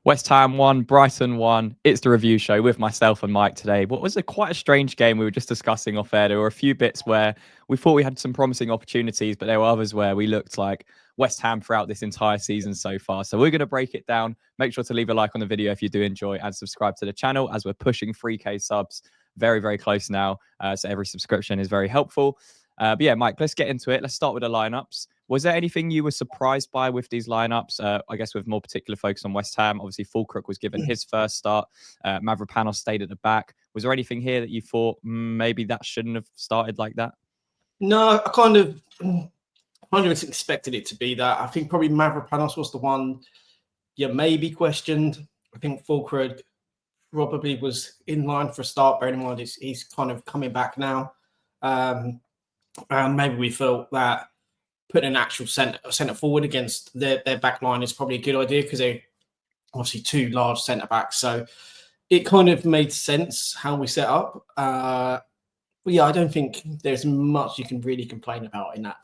West Ham won, Brighton won. It's the review show with myself and Mike today. What was quite a strange game we were just discussing off air. There were a few bits where we thought we had some promising opportunities, but there were others where we looked like West Ham throughout this entire season so far. So we're going to break it down. Make sure to leave a like on the video if you do enjoy and subscribe to the channel as we're pushing 3K subs very, very close now. So every subscription is very helpful. But yeah, Mike, let's get into it. Let's start with the lineups. Was there anything you were surprised by with these lineups? I guess with more particular focus on West Ham. Obviously, Fullkrug was given his first start. Mavropanos stayed at the back. Was there anything here that you thought maybe that shouldn't have started like that? No, I kind of expected it to be that. I think probably Mavropanos was the one you maybe questioned. I think Fullkrug probably was in line for a start, bearing in mind he's kind of coming back now. And maybe we felt that putting an actual centre forward against their back line is probably a good idea because they're obviously two large centre backs. So it kind of made sense how we set up. But yeah, I don't think there's much you can really complain about in that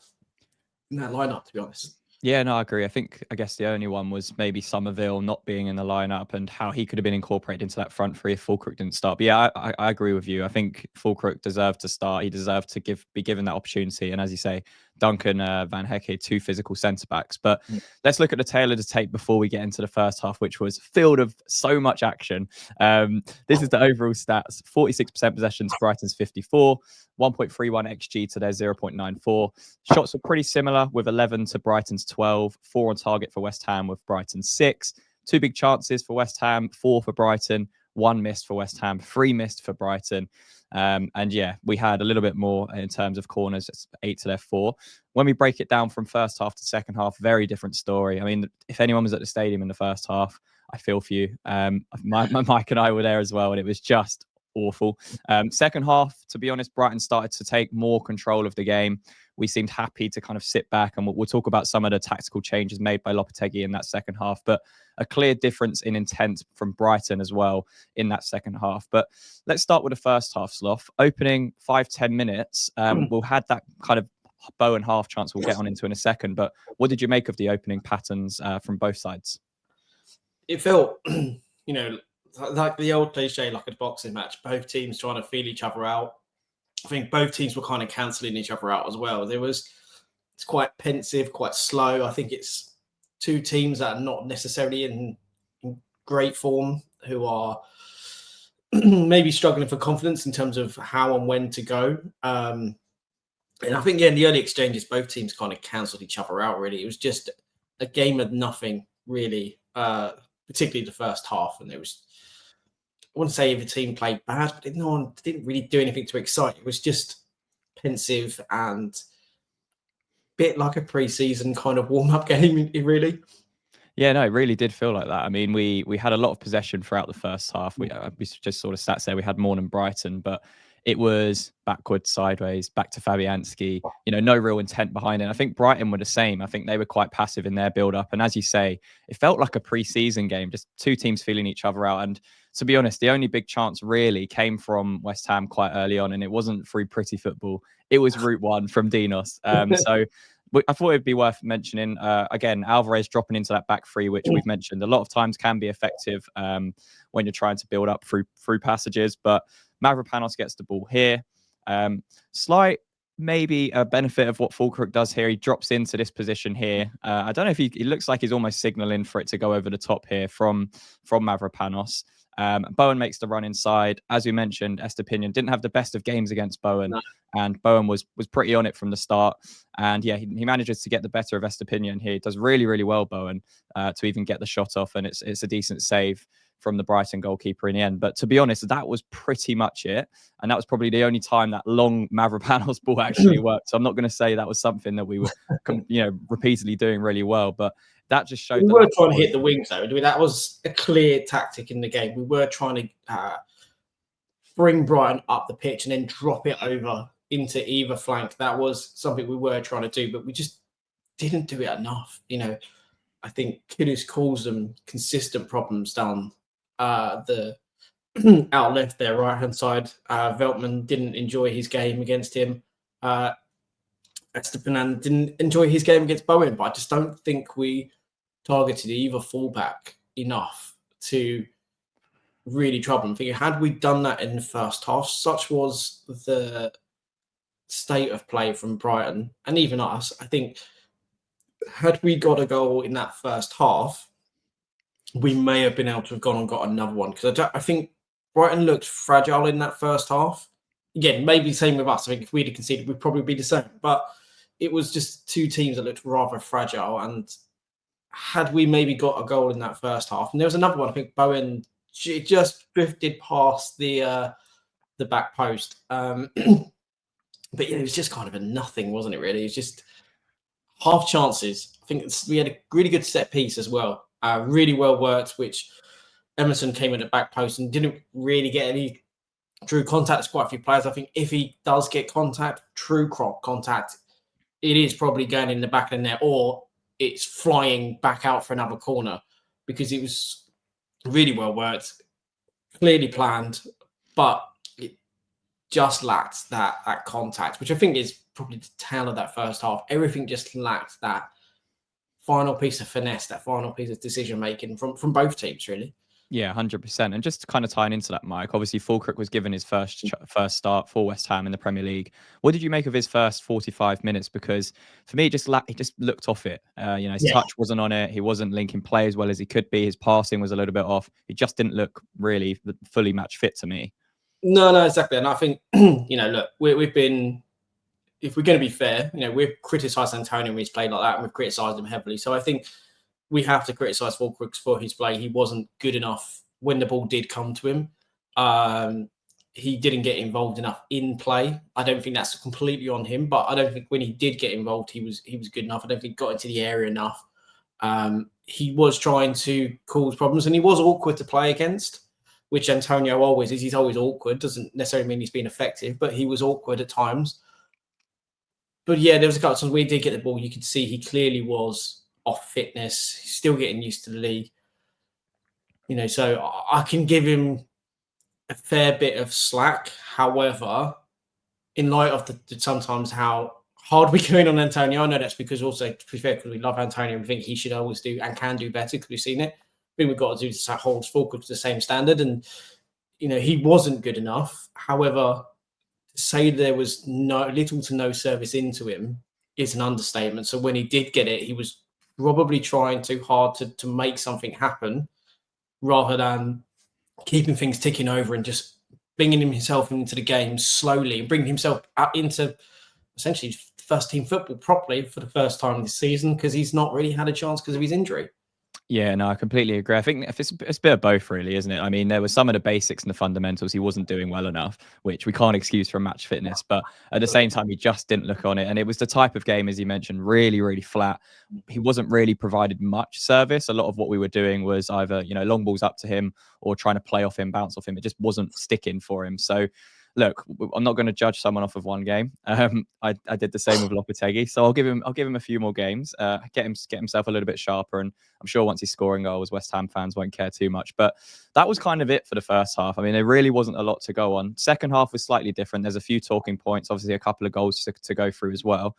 lineup, to be honest. Yeah, no, I agree. I guess the only one was maybe Somerville not being in the lineup and how he could have been incorporated into that front three if Fullkrug didn't start. But yeah, I agree with you. I think Fullkrug deserved to start. He deserved to be given that opportunity. And as you say, Duncan Van Hecke, two physical centre backs. But let's look at the tail of the tape before we get into the first half, which was filled of so much action. This is the overall stats: 46% possession to Brighton's 54, 1.31 XG to their 0.94. Shots were pretty similar with 11 to Brighton's 12, 4 on target for West Ham with Brighton's 6. 2 big chances for West Ham, 4 for Brighton, 1 missed for West Ham, 3 missed for Brighton. And yeah, we had a little bit more in terms of corners, 8 to their 4. When we break it down from first half to second half, very different story. I mean, if anyone was at the stadium in the first half, I feel for you. Mike and I were there as well, and it was just awful. Second half, to be honest, Brighton started to take more control of the game. We seemed happy to kind of sit back, and we'll talk about some of the tactical changes made by Lopetegui in that second half, but a clear difference in intent from Brighton as well in that second half. But let's start with the first half, Sloth. Opening 5-10 minutes, we'll had that kind of Bowen half chance we'll get on into in a second, but what did you make of the opening patterns from both sides? It felt, like the old cliche, like a boxing match, both teams trying to feel each other out. I think both teams were kind of cancelling each other out as well. It's quite pensive, quite slow. I think it's two teams that are not necessarily in great form, who are maybe struggling for confidence in terms of how and when to go. And I think, in the early exchanges, both teams kind of cancelled each other out, really. It was just a game of nothing, really, particularly the first half. And I wouldn't say every team played bad, but no one didn't really do anything to excite. It was just pensive and a bit like a pre-season kind of warm-up game, really. Yeah, no, it really did feel like that. I mean, we had a lot of possession throughout the first half. We just sort of stats there. We had more than Brighton, but it was backwards, sideways, back to Fabianski. No real intent behind it. I think Brighton were the same. I think they were quite passive in their build-up. And as you say, it felt like a pre-season game, just two teams feeling each other out. And to be honest, the only big chance really came from West Ham quite early on, and it wasn't through pretty football. It was route one from Dinos. So I thought it'd be worth mentioning, again, Alvarez dropping into that back three, which we've mentioned a lot of times can be effective when you're trying to build up through passages. But Mavropanos gets the ball here. Slight maybe a benefit of what Fullkrug does here. He drops into this position here. I don't know if he looks like he's almost signaling for it to go over the top here from Mavropanos. Bowen makes the run inside. As we mentioned, Estepinian didn't have the best of games against Bowen, and Bowen was pretty on it from the start. And yeah, he manages to get the better of Estepinian here. He does really, really well, Bowen, to even get the shot off, and it's a decent save from the Brighton goalkeeper in the end. But to be honest, that was pretty much it. And that was probably the only time that long Mavropanos ball actually worked. So I'm not going to say that was something that we were, repeatedly doing really well. But that just showed. We were trying to hit the wings, though. That was a clear tactic in the game. We were trying to bring Brighton up the pitch and then drop it over into either flank. That was something we were trying to do, but we just didn't do it enough. I think Kudus caused them consistent problems down the out left there, right-hand side. Veltman didn't enjoy his game against him. Estepinan didn't enjoy his game against Bowen, but I just don't think we targeted either fullback enough to really trouble them. Thinking, had we done that in the first half, such was the state of play from Brighton and even us, I think, had we got a goal in that first half, we may have been able to have gone and got another one. Because I think Brighton looked fragile in that first half. Again, maybe the same with us. I think if we'd have conceded, we'd probably be the same. But it was just two teams that looked rather fragile. And had we maybe got a goal in that first half, and there was another one, I think Bowen just drifted past the back post. But yeah, it was just kind of a nothing, wasn't it, really? It was just half chances. I think we had a really good set piece as well. Really well worked, which Emerson came in at back post and didn't really get any true contact. There's quite a few players. I think if he does get contact, true contact, it is probably going in the back of the net or it's flying back out for another corner, because it was really well worked, clearly planned, but it just lacked that contact, which I think is probably the tale of that first half. Everything just lacked that final piece of finesse, that final piece of decision making from both teams, really. Yeah, 100%. And just kind of tying into that, Mike, obviously Fullkrug was given his first start for West Ham in the Premier League. What did you make of his first 45 minutes? Because for me, he just looked off it. His touch wasn't on it. He wasn't linking play as well as he could be. His passing was a little bit off. He just didn't look really fully match fit to me. No, exactly. And I think, look, we've been, if we're going to be fair, we've criticised Antonio when he's played like that, and we've criticised him heavily. So I think we have to criticise Fullkrug for his play. He wasn't good enough when the ball did come to him. He didn't get involved enough in play. I don't think that's completely on him, but I don't think when he did get involved, he was good enough. I don't think he got into the area enough. He was trying to cause problems, and he was awkward to play against, which Antonio always is. He's always awkward. Doesn't necessarily mean he's been effective, but he was awkward at times. But yeah, there was a couple of times when he did get the ball, you could see he clearly was off fitness. He's still getting used to the league. So I can give him a fair bit of slack. However, in light of the sometimes how hard we go in on Antonio, I know that's because also, to be fair, because we love Antonio and we think he should always do and can do better because we've seen it. I think we've got to do to hold Fullkrug to the same standard. And, he wasn't good enough. However, to say there was little to no service into him is an understatement. So when he did get it, he was probably trying too hard to make something happen rather than keeping things ticking over and just bringing himself into the game slowly and bringing himself out into essentially first team football properly for the first time this season, because he's not really had a chance because of his injury. Yeah, no, I completely agree. I think it's a bit of both, really, isn't it? I mean, there were some of the basics and the fundamentals he wasn't doing well enough, which we can't excuse from match fitness. But at the same time, he just didn't look on it. And it was the type of game, as you mentioned, really, really flat. He wasn't really provided much service. A lot of what we were doing was either, long balls up to him or trying to play off him, bounce off him. It just wasn't sticking for him. So, look, I'm not going to judge someone off of one game. I did the same with Lopetegui, so I'll give him a few more games, get himself a little bit sharper, and I'm sure once he's scoring goals, West Ham fans won't care too much. But that was kind of it for the first half. I mean, there really wasn't a lot to go on. Second half was slightly different. There's a few talking points, obviously a couple of goals to go through as well.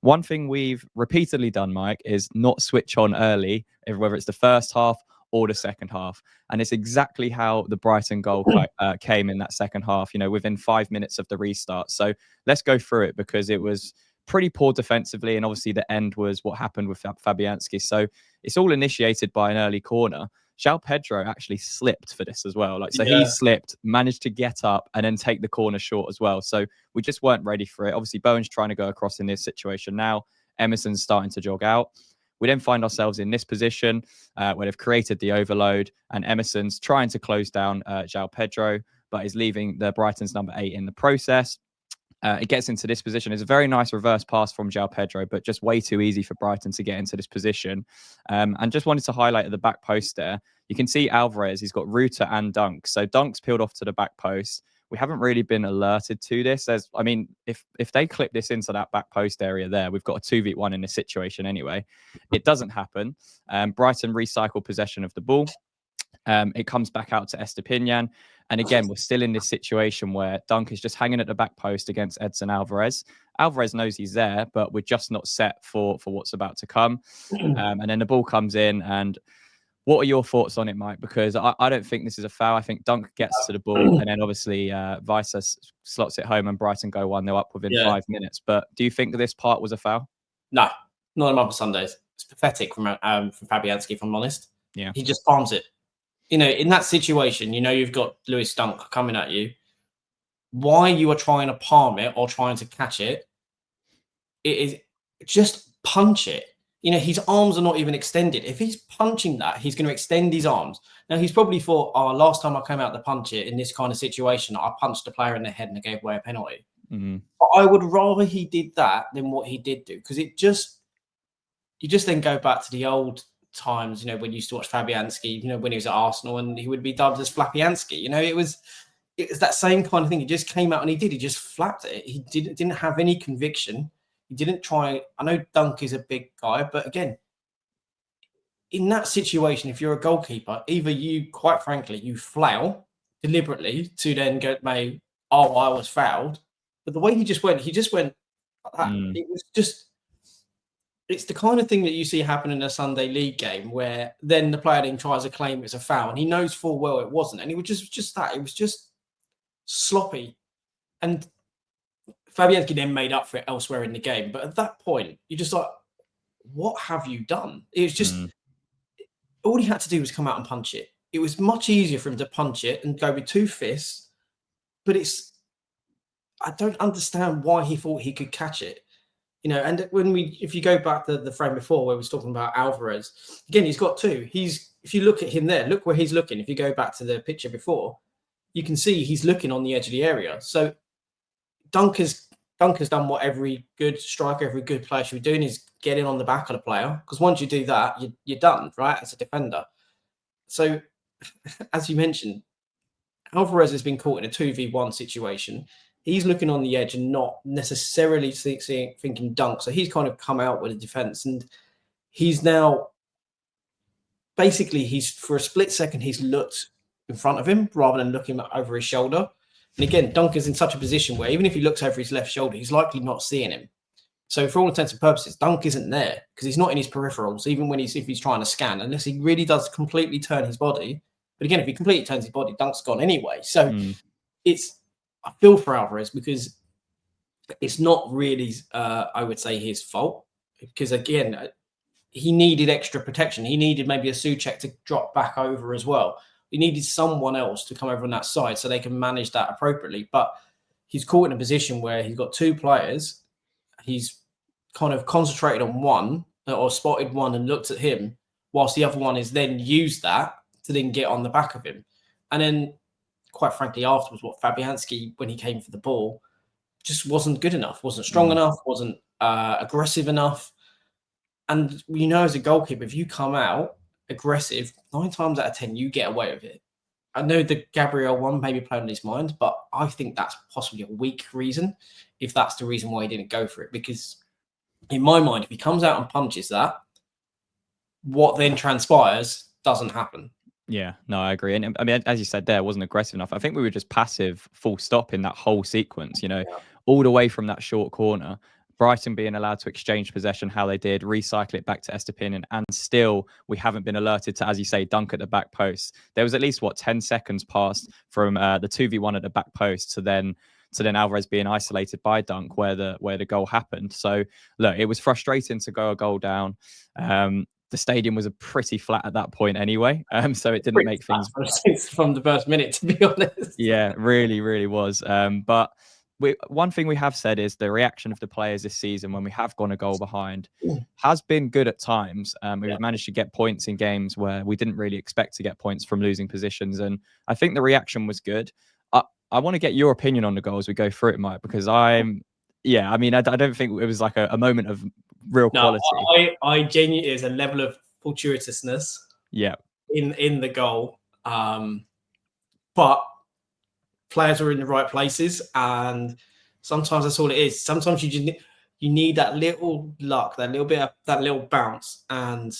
One thing we've repeatedly done, Mike, is not switch on early, whether it's the first half or the second half. And it's exactly how the Brighton goal came in that second half, within 5 minutes of the restart. So let's go through it, because it was pretty poor defensively. And obviously the end was what happened with Fabianski. So it's all initiated by an early corner. João Pedro actually slipped for this as well. He slipped, managed to get up and then take the corner short as well. So we just weren't ready for it. Obviously Bowen's trying to go across in this situation now. Emerson's starting to jog out. We then find ourselves in this position where they've created the overload, and Emerson's trying to close down João Pedro, but is leaving the Brighton's number 8 in the process. It gets into this position. It's a very nice reverse pass from João Pedro, but just way too easy for Brighton to get into this position. And just wanted to highlight at the back post there, you can see Alvarez, he's got Ruta and Dunk. So Dunk's peeled off to the back post. We haven't really been alerted to this. If they clip this into that back post area there, we've got a 2v1 in this situation anyway. It doesn't happen. Brighton recycle possession of the ball. It comes back out to Estepinian. And again, we're still in this situation where Dunk is just hanging at the back post against Edson Alvarez. Alvarez knows he's there, but we're just not set for what's about to come. And then the ball comes in, and What are your thoughts on it, Mike? Because I don't think this is a foul. I think Dunk gets to the ball, and then obviously Weiser slots it home, and Brighton go 1-0 up within 5 minutes. But do you think that this part was a foul? No, not on other Sundays. It's pathetic from Fabianski, if I'm honest. Yeah. He just palms it. You know, in that situation, you know you've got Lewis Dunk coming at you. Why you are trying to palm it or trying to catch it, it is just punch it. You know, his arms are not even extended. If he's punching that, he's going to extend his arms. Now, he's probably thought, oh, last time I came out to punch it in this kind of situation, I punched the player in the head and I gave away a penalty. Mm-hmm. But I would rather he did that than what he did do, because you just then go back to the old times, you know, when you used to watch Fabianski, you know, when he was at Arsenal, and he would be dubbed as Flapianski. You know, it was that same kind of thing. He just came out and he just flapped it. He didn't have any conviction. He didn't try. I know Dunk is a big guy, but again, in that situation, if you're a goalkeeper, either you, quite frankly, you flail deliberately to then go, I was fouled. But the way he just went like that. It was just, it's the kind of thing that you see happen in a Sunday league game where then the player then tries to claim it's a foul and he knows full well it wasn't. And it was just that. It was just sloppy. And Fabianski then made up for it elsewhere in the game. But at that point, you're just like, what have you done? It was just, all he had to do was come out and punch it. It was much easier for him to punch it and go with 2 fists. But I don't understand why he thought he could catch it. You know, and if you go back to the frame before where we was talking about Alvarez, again, he's got 2. If you look at him there, look where he's looking. If you go back to the picture before, you can see he's looking on the edge of the area. So Dunk has done what every good striker, every good player should be doing, is getting on the back of the player. Because once you do that, you're done, right, as a defender. So, as you mentioned, Alvarez has been caught in a 2v1 situation. He's looking on the edge and not necessarily thinking Dunk. So he's kind of come out with a defense, and he's now basically, for a split second, he's looked in front of him rather than looking over his shoulder. And again, Dunk is in such a position where even if he looks over his left shoulder, he's likely not seeing him. So for all intents and purposes, Dunk isn't there because he's not in his peripherals, even if he's trying to scan, unless he really does completely turn his body. But again, if he completely turns his body, Dunk's gone anyway. So I feel for Alvarez because it's not really, I would say, his fault. Because again, he needed extra protection. He needed maybe a Souček to drop back over as well. He needed someone else to come over on that side so they can manage that appropriately. But he's caught in a position where he's got 2 players. He's kind of concentrated on one or spotted one and looked at him, whilst the other one is then used that to then get on the back of him. And then, quite frankly, afterwards, Fabianski, when he came for the ball, just wasn't good enough, wasn't strong enough, wasn't aggressive enough. And you know, as a goalkeeper, if you come out aggressive, 9 times out of 10, you get away with it. I know the Gabriel one maybe played on his mind, but I think that's possibly a weak reason, if that's the reason why he didn't go for it. Because in my mind, if he comes out and punches that, what then transpires doesn't happen. Yeah, no, I agree. And I mean, as you said there, it wasn't aggressive enough. I think we were just passive, full stop in that whole sequence, you know, all the way from that short corner. Brighton being allowed to exchange possession how they did, recycle it back to Estepinian, and still we haven't been alerted to, as you say, Dunk at the back post. There was at least 10 seconds passed from the 2v1 at the back post to then Alvarez being isolated by Dunk where the goal happened. So look, it was frustrating to go a goal down. The stadium was pretty flat at that point anyway, so it didn't make things from the first minute, to be honest. Yeah, really, really was. But one thing we have said is the reaction of the players this season when we have gone a goal behind has been good at times. We've managed to get points in games where we didn't really expect to get points from losing positions. And I think the reaction was good. I want to get your opinion on the goal as we go through it, Mike, because I don't think it was like a moment of real quality. I genuinely, there's a level of fortuitousness in the goal. But players are in the right places, and sometimes that's all it is. Sometimes you need that little luck, that little bounce. And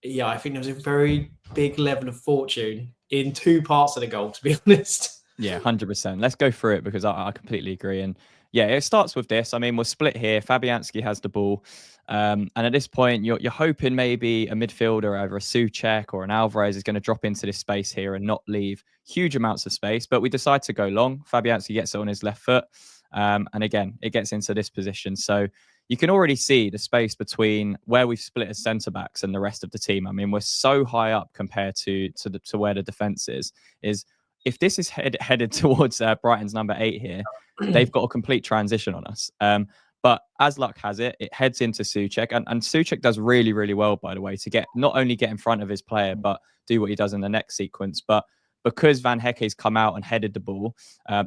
I think there was a very big level of fortune in 2 parts of the goal, to be honest. Yeah, 100%. Let's go through it because I completely agree. And yeah, it starts with this. I mean, we're split here. Fabianski has the ball. And at this point, you're hoping maybe a midfielder, either a Souček or an Alvarez, is going to drop into this space here and not leave huge amounts of space. But we decide to go long. Fabianski gets it on his left foot. And again, it gets into this position. So you can already see the space between where we've split as centre backs and the rest of the team. I mean, we're so high up compared to where the defence is. If this is headed towards Brighton's number 8 here, they've got a complete transition on us. But as luck has it, it heads into Souček. And Souček does really, really well, by the way, to not only get in front of his player, but do what he does in the next sequence. But because Van Hecke's come out and headed the ball,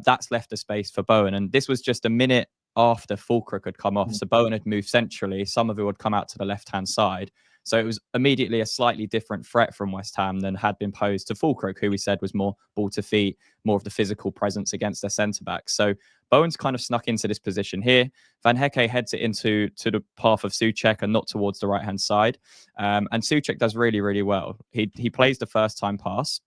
that's left a space for Bowen. And this was just a minute after Fullkrug had come off. So Bowen had moved centrally. Somerville had come out to the left-hand side. So it was immediately a slightly different threat from West Ham than had been posed to Fullkrug, who we said was more ball to feet, more of the physical presence against their centre-backs. So Bowen's kind of snuck into this position here. Van Hecke heads it into the path of Souček and not towards the right-hand side. And Souček does really, really well. He plays the first-time pass.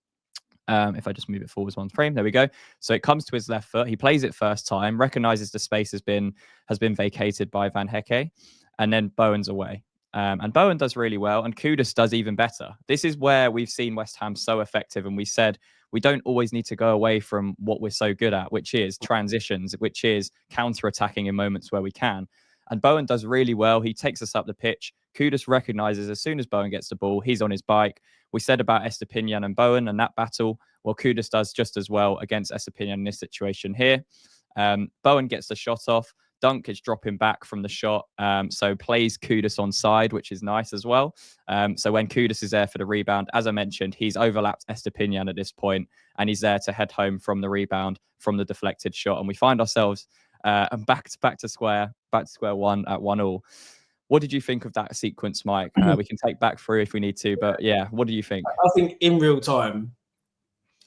If I just move it forwards one frame, there we go. So it comes to his left foot. He plays it first time, recognizes the space has been vacated by Van Hecke, and then Bowen's away. And Bowen does really well, and Kudus does even better. This is where we've seen West Ham so effective, and we said we don't always need to go away from what we're so good at, which is transitions, which is counter-attacking in moments where we can. And Bowen does really well. He takes us up the pitch. Kudus recognises as soon as Bowen gets the ball, he's on his bike. We said about Estepinian and Bowen and that battle. Well, Kudus does just as well against Estepinian in this situation here. Bowen gets the shot off. Dunk is dropping back from the shot, so plays Kudus on side, which is nice as well. So when Kudus is there for the rebound, as I mentioned, he's overlapped Estepinian at this point, and he's there to head home from the rebound from the deflected shot. And we find ourselves back to square one at 1-1. What did you think of that sequence, Mike? We can take back through if we need to, but yeah, what do you think? I think in real time,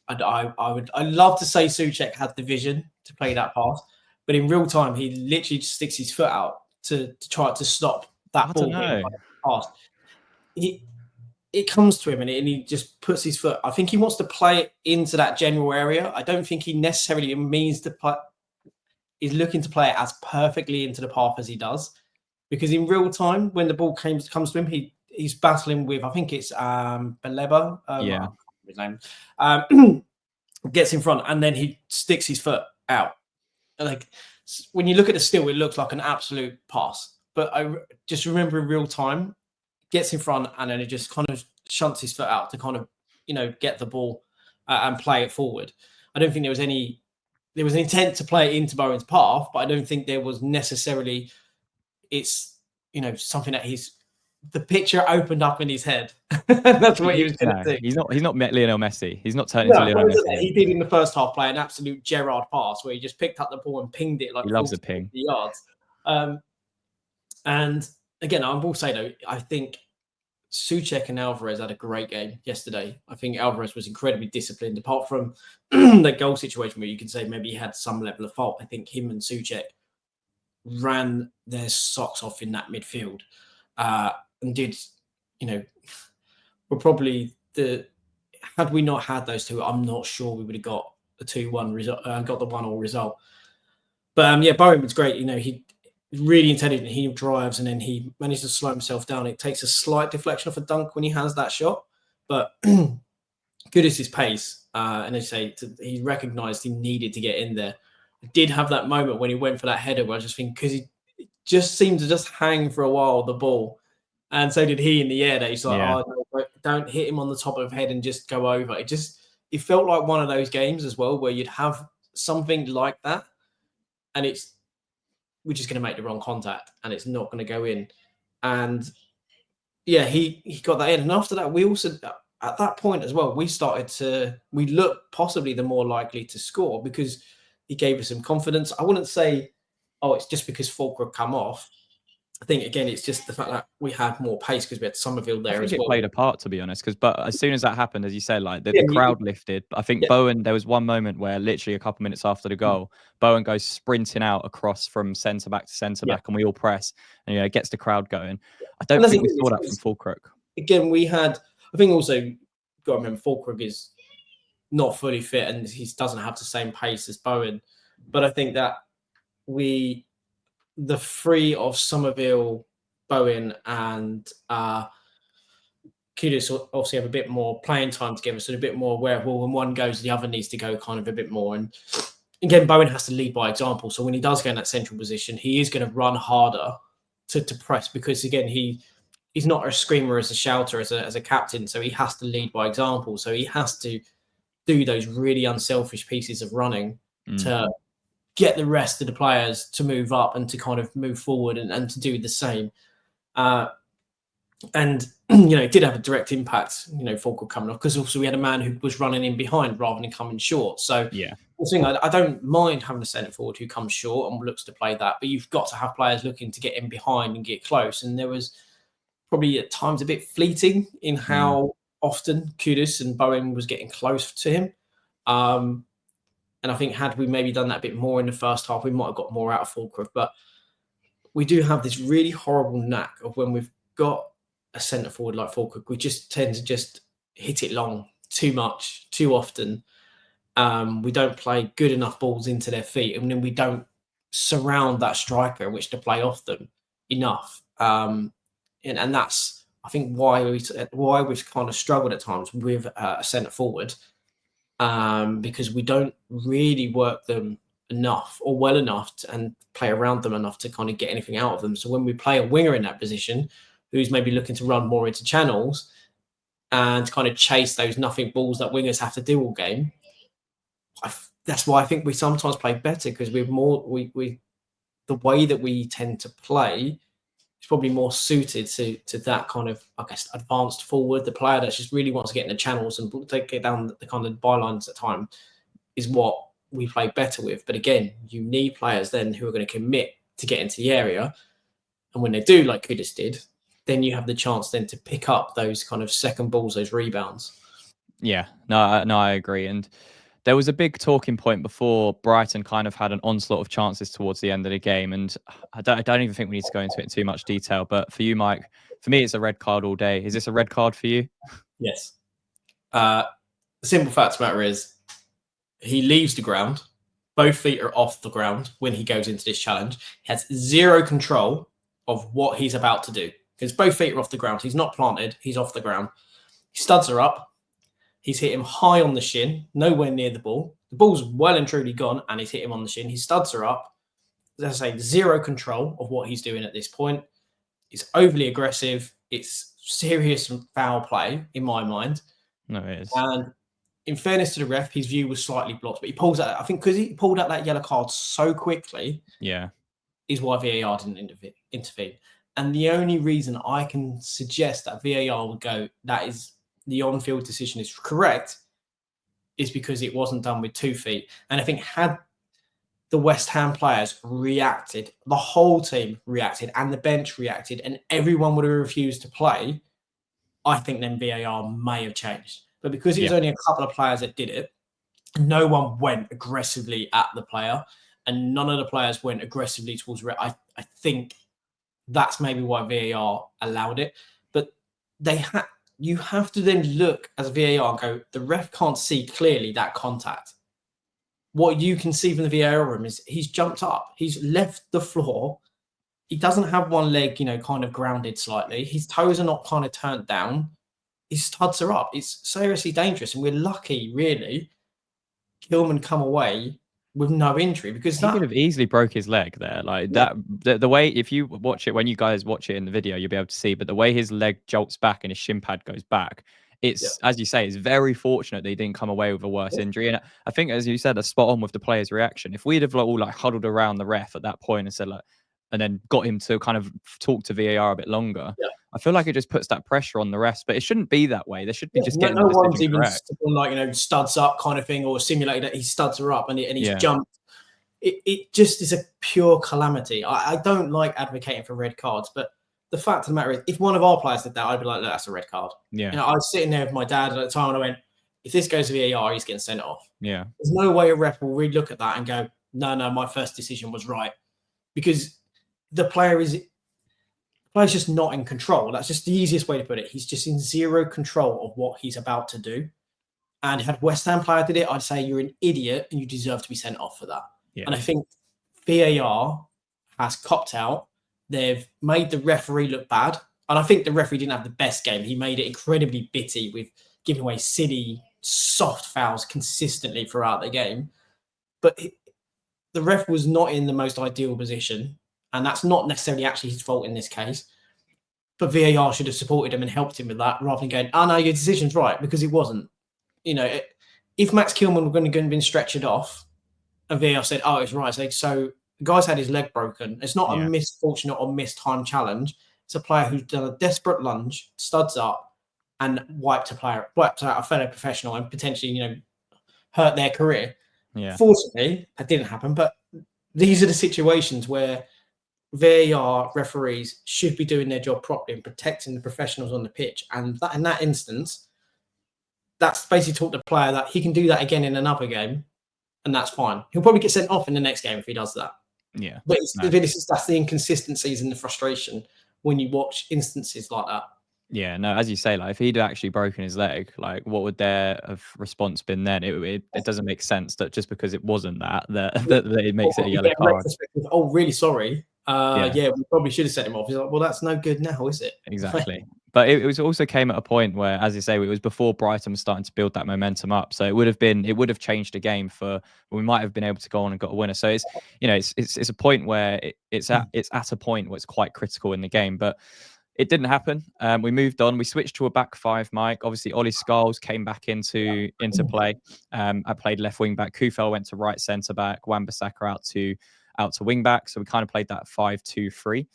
I'd love to say Souček had the vision to play that pass, but in real time, he literally just sticks his foot out to try to stop that ball being passed. It comes to him and he just puts his foot. I think he wants to play it into that general area. I don't think he necessarily means to play. He's looking to play it as perfectly into the path as he does, because in real time, when the ball comes to him, he's battling with, I think it's Baleba. Yeah, his name. Gets in front and then he sticks his foot out. Like when you look at the still, it looks like an absolute pass. But I just remember in real time, gets in front and then it just kind of shunts his foot out to kind of, get the ball and play it forward. I don't think there was an intent to play it into Bowen's path, but I don't think there was necessarily, something that the picture opened up in his head. That's what he was going to do. He's not Lionel Messi. He's not turning into Lionel Messi. He did in the first half play an absolute Gerrard pass where he just picked up the ball and pinged it like he loves a ping. yards. And again, I will say though, I think Souček and Alvarez had a great game yesterday. I think Alvarez was incredibly disciplined. Apart from the goal situation where you can say maybe he had some level of fault, I think him and Souček ran their socks off in that midfield. And did, were probably had we not had those two, I'm not sure we would have got a 2-1 result, got the 1-1 result. But Bowen was great. He really intelligent. He drives and then he managed to slow himself down. It takes a slight deflection off a dunk when he has that shot, but good is his pace. And they say he recognised he needed to get in there. He did have that moment when he went for that header where I just think because he just seemed to just hang for a while the ball. And so did he in the air. That he's like, oh, no, don't hit him on the top of the head and just go over. It felt like one of those games as well where you'd have something like that, and we're just going to make the wrong contact, and it's not going to go in. And he got that in. And after that, we also at that point as well, we looked possibly the more likely to score because he gave us some confidence. I wouldn't say, it's just because Fullkrug come off. I think, again, it's just the fact that we had more pace because we had Somerville there as well. I think it played a part, to be honest, but as soon as that happened, as you said, like the crowd lifted. I think Bowen, there was one moment where literally a couple minutes after the goal, Bowen goes sprinting out across from centre-back to centre-back and we all press and, it gets the crowd going. I don't think we saw that from Fullkrug. Again, I think also, you've got to remember, Fullkrug is not fully fit and he doesn't have the same pace as Bowen. But I think that the three of Somerville, Bowen and Kudus obviously have a bit more playing time together, so a bit more aware of, well, when one goes, the other needs to go kind of a bit more. And again, Bowen has to lead by example. So when he does go in that central position, he is going to run harder to press because, again, he's not a screamer as a shouter, as a captain. So he has to lead by example. So he has to do those really unselfish pieces of running to get the rest of the players to move up and to kind of move forward and to do the same. And, it did have a direct impact, Fullkrug coming off, because also we had a man who was running in behind rather than coming short. So Yeah. the thing, I don't mind having a centre forward who comes short and looks to play that, but you've got to have players looking to get in behind and get close. And there was probably at times a bit fleeting in how often Kudus and Bowen was getting close to him. And I think had we maybe done that a bit more in the first half, we might have got more out of Fullkrug. But we do have this really horrible knack of when we've got a centre forward like Fullkrug, we just tend to just hit it long too much, too often. We don't play good enough balls into their feet, and then we don't surround that striker in which to play off them enough. And that's, I think, why we've kind of struggled at times with a centre forward, because we don't really work them enough or well enough and play around them enough to kind of get anything out of them. So when we play a winger in that position, who's maybe looking to run more into channels and kind of chase those nothing balls that wingers have to do all game, that's why I think we sometimes play better, because we're more the way that we tend to play is probably more suited to that kind of, I guess, advanced forward. The player that just really wants to get in the channels and take it down the kind of bylines at time is what we play better with. But again, you need players then who are going to commit to get into the area, and when they do, like Kudus did, then you have the chance then to pick up those kind of second balls, those rebounds. Yeah, no, I agree. And there was a big talking point before Brighton kind of had an onslaught of chances towards the end of the game. And I don't even think we need to go into it in too much detail. But for you, Mike, for me, it's a red card all day. Is this a red card for you? Yes. The simple fact of the matter is he leaves the ground. Both feet are off the ground when he goes into this challenge. He has zero control of what he's about to do, because both feet are off the ground. He's not planted. He's off the ground. His studs are up. He's hit him high on the shin, nowhere near the ball. The ball's well and truly gone, and he's hit him on the shin. His studs are up. As I say, zero control of what he's doing at this point. It's overly aggressive. It's serious foul play, in my mind. No, it is. And in fairness to the ref, his view was slightly blocked, but he pulls out, I think, because he pulled out that yellow card so quickly, is why VAR didn't intervene. And the only reason I can suggest that VAR would go, that is the on-field decision is correct, is because it wasn't done with 2 feet. And I think had the West Ham players reacted, the whole team reacted, and the bench reacted, and everyone would have refused to play, I think then VAR may have changed. But because it was only a couple of players that did it, no one went aggressively at the player, and none of the players went aggressively towards red. I think that's maybe why VAR allowed it. But you have to then look as VAR and go, the ref can't see clearly that contact. What you can see from the VAR room is he's jumped up. He's left the floor. He doesn't have one leg, kind of grounded slightly. His toes are not kind of turned down. His studs are up. It's seriously dangerous. And we're lucky, really, Gilman come away with no injury, because he could have easily broke his leg there. Like that, the way, if you watch it, when you guys watch it in the video, you'll be able to see, but the way his leg jolts back and his shin pad goes back, it's, as you say, it's very fortunate that he didn't come away with a worse injury. And I think, as you said, that's spot on with the players' reaction. If we'd have all huddled around the ref at that point and said, and then got him to kind of talk to VAR a bit longer, I feel like it just puts that pressure on the refs. But it shouldn't be that way. They should be just getting no the one's decision even correct. Studs up kind of thing, or simulated that his studs are up and he's jumped. It just is a pure calamity. I don't like advocating for red cards, but the fact of the matter is, if one of our players did that, I'd be like, look, that's a red card. I was sitting there with my dad at the time, and I went, if this goes to VAR, he's getting sent off. There's no way a ref will really look at that and go, no, my first decision was right, because the player's just not in control. That's just the easiest way to put it. He's just in zero control of what he's about to do. And had West Ham player did it, I'd say you're an idiot and you deserve to be sent off for that. And I think VAR has copped out They've made the referee look bad. And I think the referee didn't have the best game. He made it incredibly bitty with giving away silly, soft fouls consistently throughout the game. But the ref was not in the most ideal position. And that's not necessarily actually his fault in this case. But VAR should have supported him and helped him with that rather than going, oh, no, your decision's right, because it wasn't. If Max Kilman were going to have been stretchered off and VAR said, oh, it's right. So the guy's had his leg broken. It's not a misfortunate or mistimed challenge. It's a player who's done a desperate lunge, studs up, and wiped out a fellow professional and potentially, hurt their career. Yeah. Fortunately, that didn't happen. But these are the situations where VAR referees should be doing their job properly and protecting the professionals on the pitch. And that, in that instance, that's basically taught the player that he can do that again in another game, and that's fine. He'll probably get sent off in the next game if he does that. Yeah. But that's the inconsistencies and the frustration when you watch instances like that. Yeah, no, as you say, like if he'd actually broken his leg, like what would their response been then? It doesn't make sense that just because it wasn't that it makes it a yellow card. Oh, really sorry. Yeah, we probably should have set him off. He's like, well, that's no good now, is it? Exactly. But it was also came at a point where, as you say, it was before Brighton was starting to build that momentum up. So it would have changed the game we might have been able to go on and got a winner. So it's a point where it's at a point where it's quite critical in the game. But it didn't happen. We moved on. We switched to a back five, Mike. Obviously, Ollie Scholes came back into play. I played left wing back. Kufel went to right centre back. Wan-Bissaka out to wing back. So we kind of played that 5-2-3.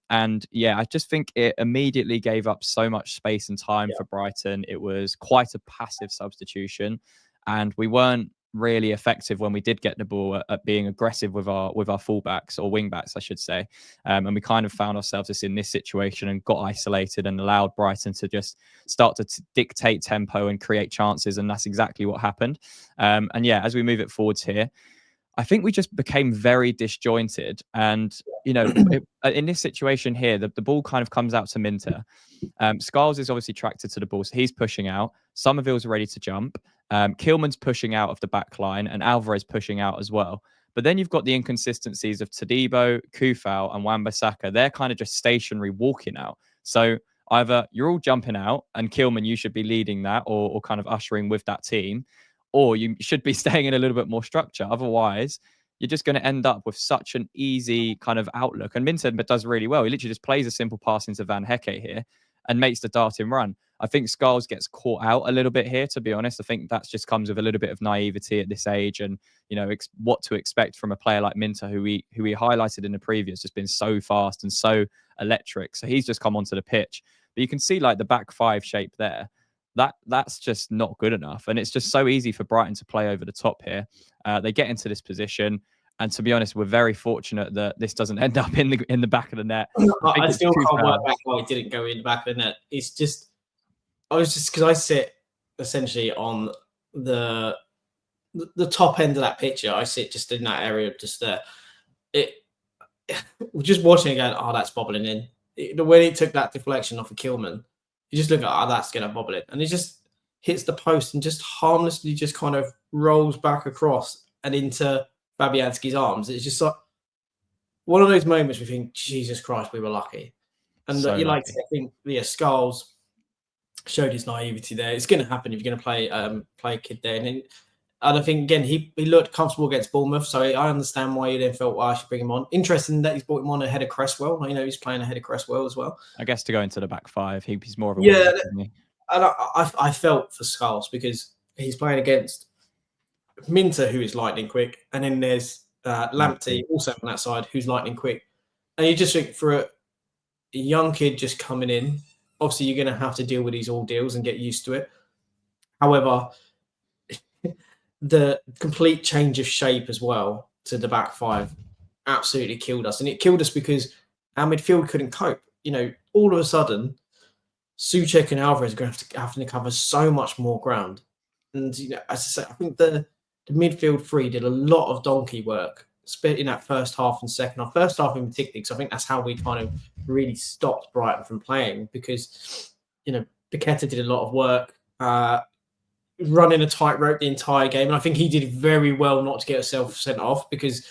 And yeah, I just think it immediately gave up so much space and time for Brighton. It was quite a passive substitution, and we weren't really effective when we did get the ball at being aggressive with our fullbacks or wing backs, I should say. And we kind of found ourselves in this situation and got isolated and allowed Brighton to just start to dictate tempo and create chances. And that's exactly what happened. And yeah, as we move it forwards here, I think we just became very disjointed. And, in this situation here, the ball kind of comes out to Minter. Scholes is obviously tracted to the ball, so he's pushing out. Somerville's ready to jump. Kilman's pushing out of the back line and Alvarez pushing out as well. But then you've got the inconsistencies of Todibo, Kufal and Wan-Bissaka. They're kind of just stationary walking out. So either you're all jumping out and Kilman, you should be leading that or kind of ushering with that team, or you should be staying in a little bit more structure. Otherwise, you're just going to end up with such an easy kind of outlook. And Minter does really well. He literally just plays a simple pass into Van Hecke here and makes the darting run. I think Scholes gets caught out a little bit here, to be honest. I think that just comes with a little bit of naivety at this age and, what to expect from a player like Minter, who we highlighted in the preview, has just been so fast and so electric. So he's just come onto the pitch. But you can see like the back five shape there. That's just not good enough. And it's just so easy for Brighton to play over the top here. They get into this position. And to be honest, we're very fortunate that this doesn't end up in the back of the net. I still can't work back why it didn't go in the back of the net. It's just, because I sit essentially on the top end of that picture. I sit just in that area, just there. Just watching it again, that's bobbling in. When it took that deflection off of Kilman, you just look at, that's going to bobble it. And it just hits the post and just harmlessly just kind of rolls back across and into Fabianski's arms. It's just like one of those moments we think, Jesus Christ, we were lucky. And so you lucky. I think Scholes showed his naivety there. It's going to happen if you're going to play a kid there. And I think, again, he looked comfortable against Bournemouth, so I understand why you then felt, I should bring him on. Interesting that he's brought him on ahead of Cresswell. He's playing ahead of Cresswell as well. I guess to go into the back five, he's more of a winger, isn't he? And I felt for Scholes because he's playing against Minter, who is lightning quick, and then there's Lamptey also on that side, who's lightning quick. And you just think for a young kid just coming in, obviously you're going to have to deal with these ordeals and get used to it. However, the complete change of shape as well to the back five absolutely killed us. And it killed us because our midfield couldn't cope. All of a sudden, Souček and Alvarez are going to have to cover so much more ground. And, as I say, I think the midfield three did a lot of donkey work in that first half and second half. First half in particular, because I think that's how we kind of really stopped Brighton from playing because, Paqueta did a lot of work, running a tightrope the entire game. And I think he did very well not to get himself sent off because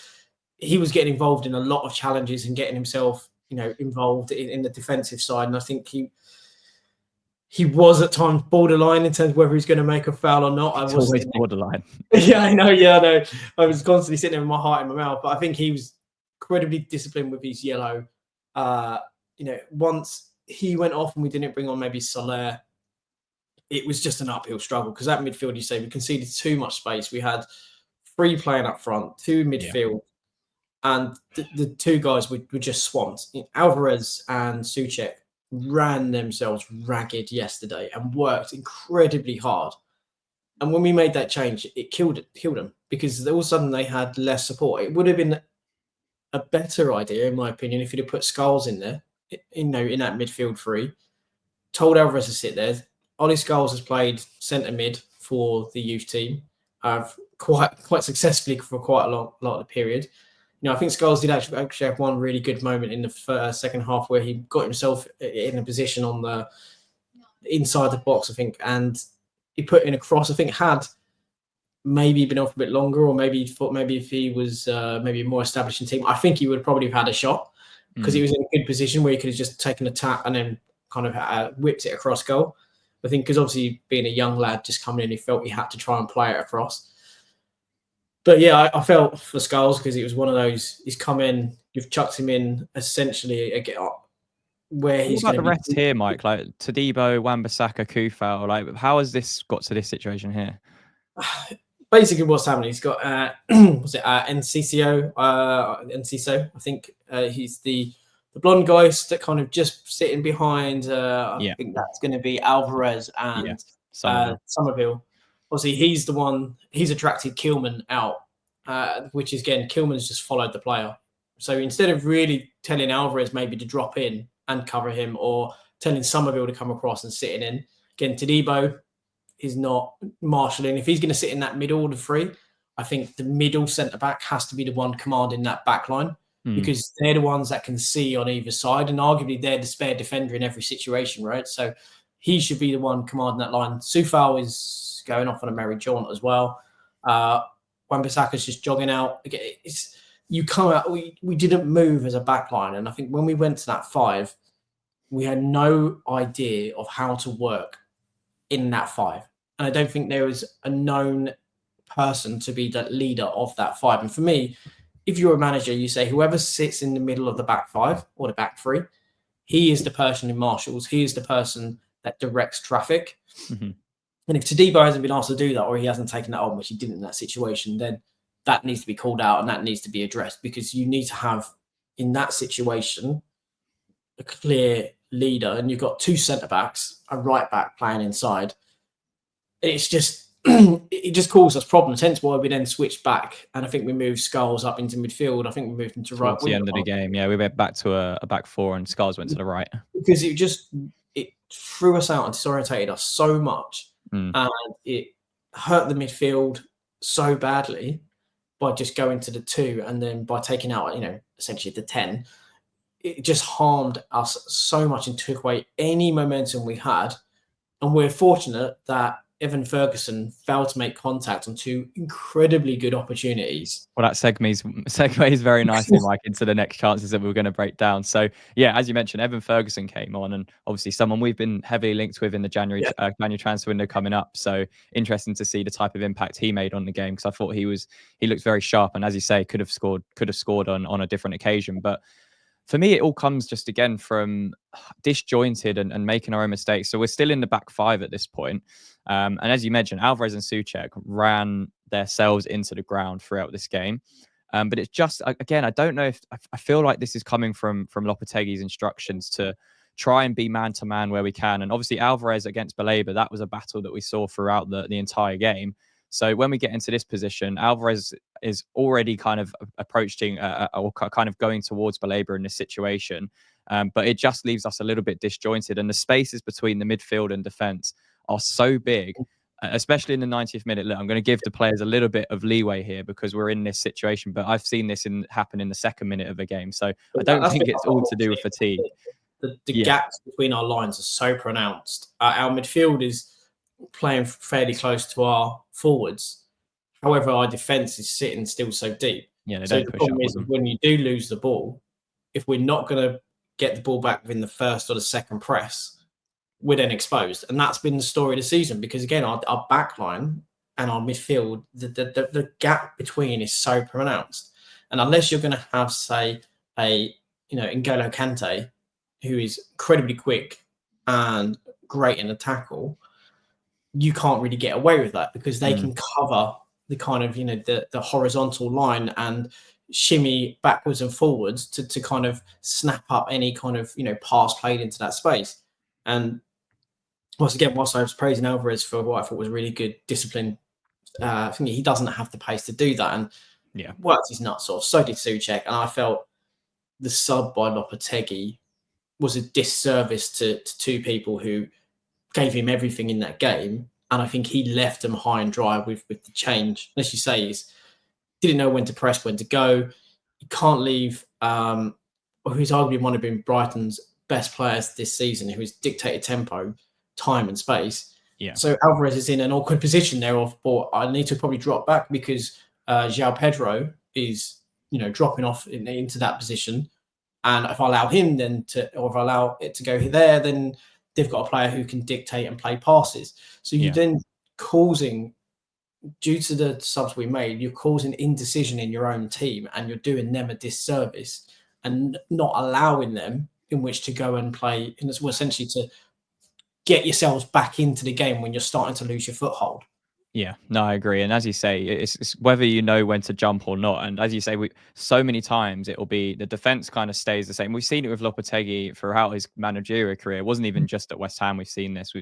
he was getting involved in a lot of challenges and getting himself involved in the defensive side, and I think he was at times borderline in terms of whether he's going to make a foul or not. It's always borderline. Yeah, I know. Yeah, I know. I was constantly sitting there with my heart in my mouth, but I think he was incredibly disciplined with his yellow. Once he went off and we didn't bring on maybe Soler, it was just an uphill struggle because that midfield, you say, we conceded too much space. We had 3 playing up front, 2 midfield, and the 2 guys were just swamped. Alvarez and Souček ran themselves ragged yesterday and worked incredibly hard. And when we made that change, it killed them because all of a sudden they had less support. It would have been a better idea, in my opinion, if you'd have put Scholes in there, in that midfield 3, told Alvarez to sit there. Ollie Scholes has played centre mid for the youth team, quite successfully for quite a lot of the period. I think Scholes did actually have one really good moment in the second half where he got himself in a position on the inside the box, I think, and he put in a cross. I think had maybe been off a bit longer, or maybe if he was maybe a more established team, I think he would probably have had a shot because he was in a good position where he could have just taken a tap and then kind of whipped it across goal. I think because obviously being a young lad just coming in, he felt he had to try and play it across. But yeah, I felt for Scholes because it was one of those. He's come in, you've chucked him in essentially where he's going to be. The rest here, Mike, like Todibo, Wan-Bissaka, Kufal. Like, how has this got to this situation here? Basically, what's happening? He's got Enciso, I think he's the blonde guy that kind of just sitting behind. I think that's going to be Alvarez and Somerville. Obviously, he's the one. He's attracted Kilman out, which is again, Kilman's just followed the player. So instead of really telling Alvarez maybe to drop in and cover him, or telling Somerville to come across and sitting in, again, Todibo is not marshalling. If he's going to sit in that middle of the 3, I think the middle centre back has to be the one commanding that back line because they're the ones that can see on either side, and arguably they're the spare defender in every situation, right? So he should be the one commanding that line. Sufal is going off on a merry jaunt as well. Wan-Bissaka's just jogging out. You come out. We didn't move as a back line, and I think when we went to that 5, we had no idea of how to work in that 5. And I don't think there was a known person to be the leader of that 5. And for me, if you're a manager, you say whoever sits in the middle of the back 5 or the back 3, he is the person who marshals. He is the person that directs traffic. Mm-hmm. And if Todibo hasn't been asked to do that, or he hasn't taken that on, which he didn't in that situation, then that needs to be called out and that needs to be addressed, because you need to have, in that situation, a clear leader. And you've got 2 centre-backs, a right-back playing inside. It's just, it just causes us problems. Hence why we then switched back. And I think we moved Scholes up into midfield. I think we moved him to right. Towards the end of the game, yeah, we went back to a back 4 and Scholes went to the right. Because it threw us out and disorientated us so much. And it hurt the midfield so badly by just going to the 2, and then by taking out, essentially the 10, it just harmed us so much and took away any momentum we had. And we're fortunate that Evan Ferguson failed to make contact on 2 incredibly good opportunities. Well, that segues very nicely, Mike, into the next chances that we were going to break down. So, yeah, as you mentioned, Evan Ferguson came on, and obviously someone we've been heavily linked with in the January transfer window coming up. So interesting to see the type of impact he made on the game, because I thought he looked very sharp, and as you say, could have scored on a different occasion. But for me, it all comes just again from disjointed and making our own mistakes. So we're still in the back 5 at this point. And as you mentioned, Alvarez and Souček ran themselves into the ground throughout this game. But it's just, again, I don't know if I feel like this is coming from Lopetegui's instructions to try and be man-to-man where we can. And obviously Alvarez against Baleba, that was a battle that we saw throughout the entire game. So when we get into this position, Alvarez is already kind of approaching or kind of going towards Baleba in this situation. But it just leaves us a little bit disjointed. And the spaces between the midfield and defence are so big, especially in the 90th minute. Look, I'm going to give the players a little bit of leeway here because we're in this situation. But I've seen this happen in the 2nd minute of a game. So I don't think it's all to do with fatigue. The gaps between our lines are so pronounced. Our midfield is playing fairly close to our forwards. However, our defence is sitting still so deep. Yeah, they so don't the push problem up is when you do lose the ball, if we're not going to get the ball back within the first or the second press, we're then exposed. And that's been the story of the season because, again, our back line and our midfield, the gap between is so pronounced. And unless you're going to have, say, N'Golo Kante, who is incredibly quick and great in the tackle, you can't really get away with that because they can cover the kind of, the horizontal line and shimmy backwards and forwards to kind of snap up any kind of, pass played into that space. And whilst I was praising Alvarez for what I thought was really good discipline, I think he doesn't have the pace to do that. And worked his nuts off. So did Souček. And I felt the sub by Lopetegui was a disservice to two people who gave him everything in that game. And I think he left them high and dry with the change. As you say, he didn't know when to press, when to go. You can't leave who's arguably one of been Brighton's best players this season, who has dictated tempo, time and space. Yeah. So Alvarez is in an awkward position there of, well, I need to probably drop back because João Pedro is, dropping off into that position. And if I allow him if I allow it to go there, then they've got a player who can dictate and play passes. So you're then causing, due to the subs we made, you're causing indecision in your own team and you're doing them a disservice and not allowing them in which to go and play, and it's essentially to get yourselves back into the game when you're starting to lose your foothold. Yeah, no, I agree. And as you say, it's whether you know when to jump or not. And as you say, so many times it will be the defense kind of stays the same. We've seen it with Lopetegui throughout his managerial career. It wasn't even just at West Ham. We've seen this.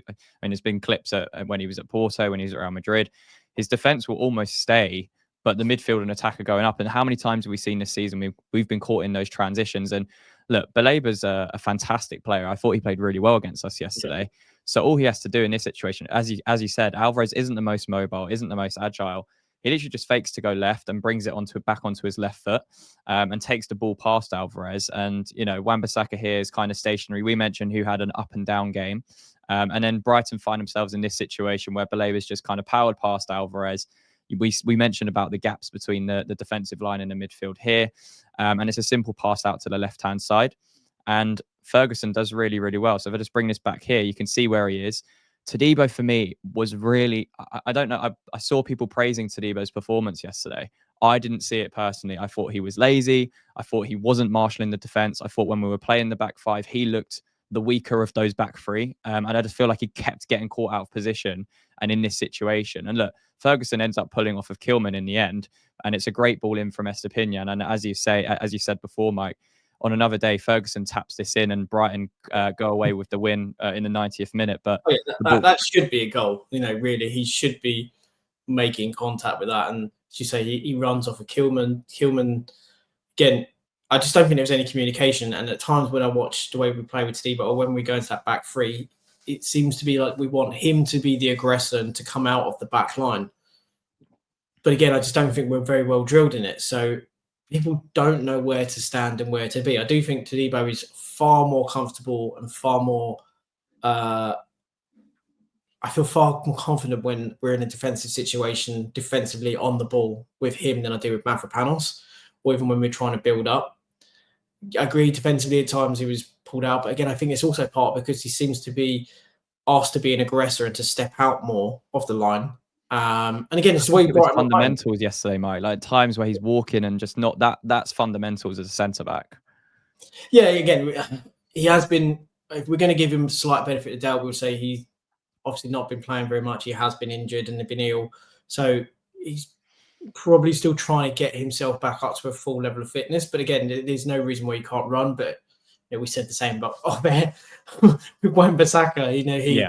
There's been clips when he was at Porto, when he was at Real Madrid. His defense will almost stay, but the midfield and attack are going up. And how many times have we seen this season? We've been caught in those transitions. And look, Balaba's a fantastic player. I thought he played really well against us yesterday. Yeah. So all he has to do in this situation, as you said, Alvarez isn't the most mobile, isn't the most agile. He literally just fakes to go left and brings it back onto his left foot and takes the ball past Alvarez. And, Wan-Bissaka here is kind of stationary. We mentioned who had an up and down game. And then Brighton find themselves in this situation where Balaba's just kind of powered past Alvarez. We mentioned about the gaps between the defensive line and the midfield here. And it's a simple pass out to the left-hand side. And Ferguson does really, really well. So if I just bring this back here, you can see where he is. Todibo, for me, was really, I don't know, I saw people praising Todibo's performance yesterday. I didn't see it personally. I thought he was lazy. I thought he wasn't marshalling the defense. I thought when we were playing the back five, he looked the weaker of those back three. And I just feel like he kept getting caught out of position and in this situation. And look, Ferguson ends up pulling off of Kilman in the end. And it's a great ball in from Estepinian. And as you said before, Mike, on another day, Ferguson taps this in and Brighton go away with the win in the 90th minute. But that should be a goal. Really, he should be making contact with that. And as you say, he runs off of Kilman. Kilman, again, I just don't think there was any communication. And at times when I watch the way we play with Todibo or when we go into that back three, it seems to be like we want him to be the aggressor and to come out of the back line. But again, I just don't think we're very well drilled in it. So people don't know where to stand and where to be. I do think Todibo is far more comfortable and far more. I feel far more confident when we're in a defensive situation, defensively on the ball with him than I do with Mavropanos, or even when we're trying to build up. I agree, defensively at times he was pulled out, but again, I think it's also part because he seems to be asked to be an aggressor and to step out more off the line. And again, it's the way it fundamentals yesterday, Mike. Like times where he's walking and just not that. That's fundamentals as a centre back. Yeah, again, he has been. If we're going to give him slight benefit of the doubt, we'll say he's obviously not been playing very much. He has been injured and been ill, so he's probably still trying to get himself back up to a full level of fitness. But again, there's no reason why he can't run. But we said the same about with Wan-Bissaka. He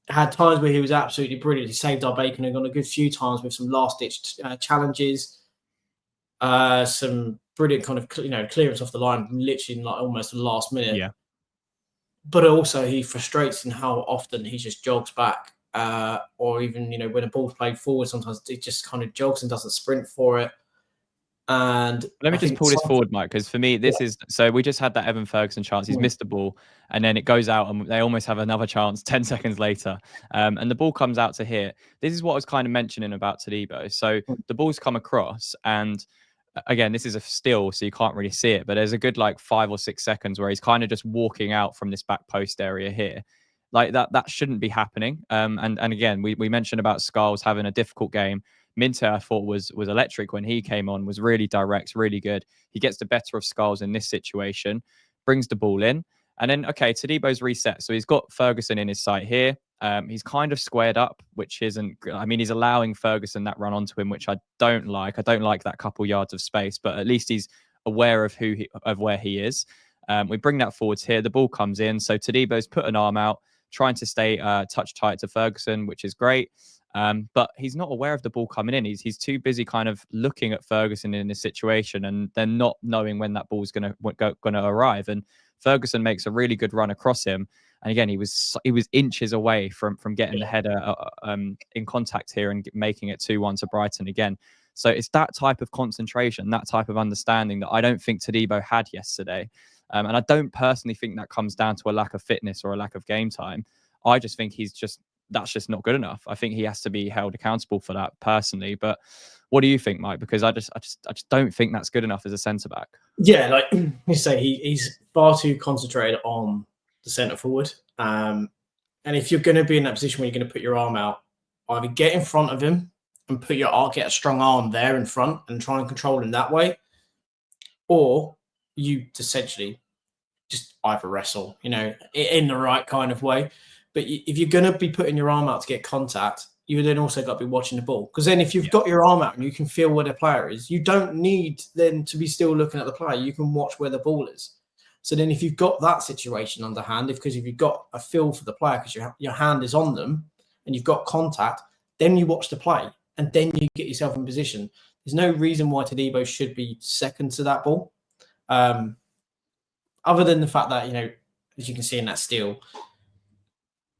had times where he was absolutely brilliant. He saved our bacon and gone a good few times with some last-ditch challenges, some brilliant kind of clearance off the line, literally in like almost the last minute. Yeah. But also he frustrates in how often he just jogs back, or even when a ball's played forward, sometimes it just kind of jogs and doesn't sprint for it. And let me just pull this forward, Mike, because for me, this is so we just had that Evan Ferguson chance. He's missed the ball, and then it goes out, and they almost have another chance 10 seconds later. And the ball comes out to here. This is what I was kind of mentioning about Todibo. So the ball's come across, and again, this is a still, so you can't really see it, but there's a good like 5 or 6 seconds where he's kind of just walking out from this back post area here. Like that shouldn't be happening. And again, we mentioned about Skulls having a difficult game. Minte, I thought was electric when he came on, was really direct, really good. He gets the better of Skulls in this situation, brings the ball in. And then, okay, Tadebo's reset. So he's got Ferguson in his sight here. He's kind of squared up, which isn't. I mean, he's allowing Ferguson that run onto him, which I don't like. I don't like that couple yards of space, but at least he's aware of where he is. We bring that forwards here. The ball comes in, so Tadebo's put an arm out, trying to stay touch tight to Ferguson, which is great. But he's not aware of the ball coming in. He's too busy kind of looking at Ferguson in this situation, and then not knowing when that ball's going to arrive. And Ferguson makes a really good run across him. And again, he was inches away from getting the header in contact here and making it 2-1 to Brighton again. So it's that type of concentration, that type of understanding that I don't think Tadebo had yesterday. And I don't personally think that comes down to a lack of fitness or a lack of game time. I just think that's just not good enough. I think he has to be held accountable for that personally. But what do you think, Mike? Because I just don't think that's good enough as a centre back. Yeah, like you say, he's far too concentrated on the centre forward. And if you're going to be in that position where you're going to put your arm out, either get in front of him and get a strong arm there in front and try and control him that way, or you essentially just either wrestle, in the right kind of way. But if you're going to be putting your arm out to get contact, you then also got to be watching the ball. Because then if you've got your arm out and you can feel where the player is, you don't need then to be still looking at the player. You can watch where the ball is. So then if you've got that situation underhand, if you've got a feel for the player because your hand is on them and you've got contact, then you watch the play and then you get yourself in position. There's no reason why Tadebo should be second to that ball. Other than the fact that, as you can see in that steal,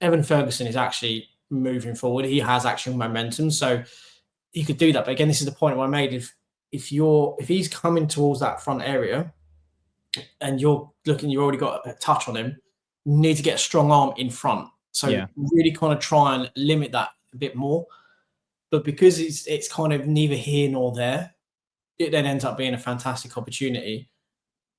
Evan Ferguson is actually moving forward. He has actual momentum, so he could do that. But again, this is the point I made. If he's coming towards that front area and you've already got a touch on him, you need to get a strong arm in front. So really kind of try and limit that a bit more. But because it's kind of neither here nor there, it then ends up being a fantastic opportunity.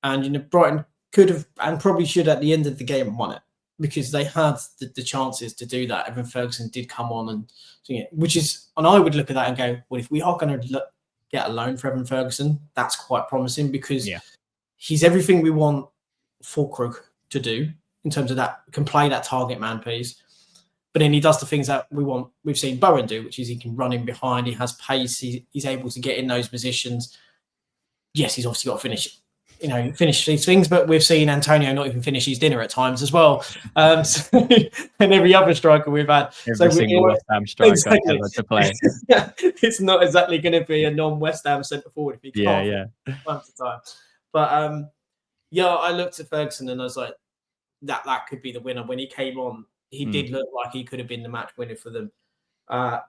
And Brighton could have and probably should at the end of the game won it, because they had the chances to do that. Evan Ferguson did come on and and I would look at that and go, well, if we are going to get a loan for Evan Ferguson, that's quite promising, because he's everything we want Fullkrug to do in terms of that, can play that target man piece. But then he does the things that we've seen Bowen do, which is he can run in behind, he has pace, he's able to get in those positions. Yes, he's obviously got to finish these things, but we've seen Antonio not even finish his dinner at times as well. And every other striker we've had. Every single West Ham striker ever to play. It's not exactly going to be a non-West Ham centre forward if he can't time to time. But I looked at Ferguson and I was like, that could be the winner. When he came on, he did look like he could have been the match winner for them. I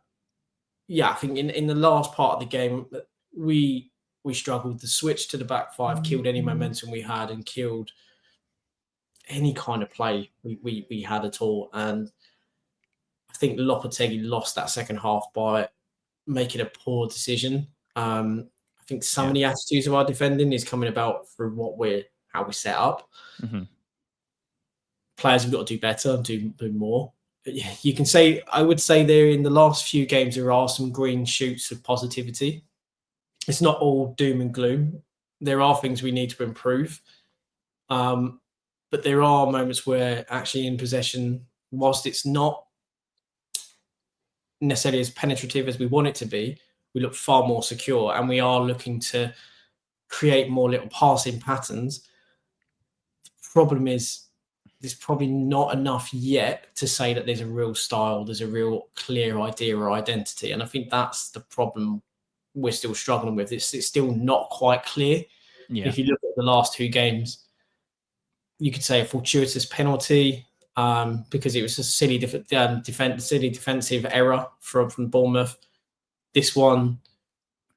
think in the last part of the game, we struggled. The switch to the back five killed any momentum we had and killed any kind of play we had at all. And I think Lopetegui lost that second half by making a poor decision. I think some of the attitudes of our defending is coming about through how we set up. Mm-hmm. Players have got to do better and do more. But you can say, I would say there in the last few games, there are some green shoots of positivity. It's not all doom and gloom. There are things we need to improve. But there are moments where actually in possession, whilst it's not necessarily as penetrative as we want it to be, we look far more secure, and we are looking to create more little passing patterns. The problem is there's probably not enough yet to say that there's a real style, there's a real clear idea or identity. And I think that's the problem we're still struggling with. It's still not quite clear. Yeah. If you look at the last two games, you could say a fortuitous penalty because it was a silly defensive error from Bournemouth. This one,